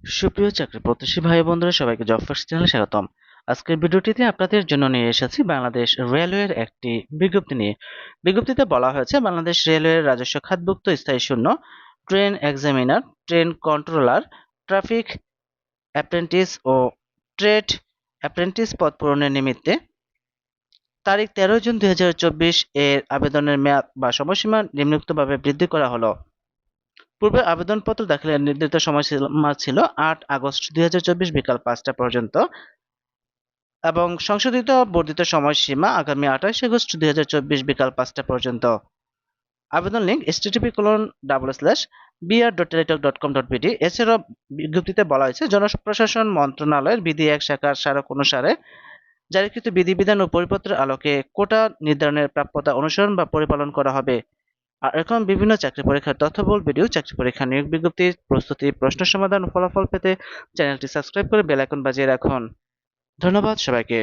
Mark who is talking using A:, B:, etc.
A: সুপ্রিয় চাকরি প্রত্যাশী ভাই বন্ধুরা, সবাইকে জব ফার্স্ট চ্যানেলে স্বাগতম। আজকের ভিডিওটিতে আপনাদের জন্য নিয়ে এসেছি বাংলাদেশ রেলওয়ের একটি বিজ্ঞপ্তি নিয়ে। বিজ্ঞপ্তিতে বলা হয়েছে বাংলাদেশ রেলওয়ের রাজস্ব খাতভুক্ত স্থায়ী শূন্য train examiner, train controller, traffic apprentice ও ট্রেড অ্যাপ্রেন্টিস পদ পূরণের নিমিত্তে তারিখ 13 জুন 2024 এর আবেদনের মেয়াদ বা সময়সীমা নিম্নোক্তভাবে বৃদ্ধি করা হলো। পূর্বে আবেদনপত্র দাখিলের নির্ধারিত সময়সীমা ছিল 8 আগস্ট 2024 বিকাল 5টা পর্যন্ত এবং সংশোধিত বর্ধিত সময়সীমা আগামী 28 আগস্ট 2024 বিকাল 5টা পর্যন্ত। আবেদন লিঙ্ক http://br.teletalk.com.bd। এছাড়াও বিজ্ঞপ্তিতে বলা হয়েছে জনপ্রশাসন মন্ত্রণালয়ের বিধি 1 শাখার স্মারক অনুসারে জারিকৃত বিধিবিধান ও পরিপত্রের আলোকে কোটা নির্ধারণের প্রাপ্যতা অনুসরণ বা পরিপালন করা হবে। আর এখন বিভিন্ন চাকরি পরীক্ষার তথ্যবহুল ভিডিও, চাকরি পরীক্ষা নিয়োগ বিজ্ঞপ্তি, প্রস্তুতি, প্রশ্ন সমাধান ও ফলাফল পেতে চ্যানেলটি সাবস্ক্রাইব করে বেল আইকন বাজিয়ে রাখুন। ধন্যবাদ সবাইকে।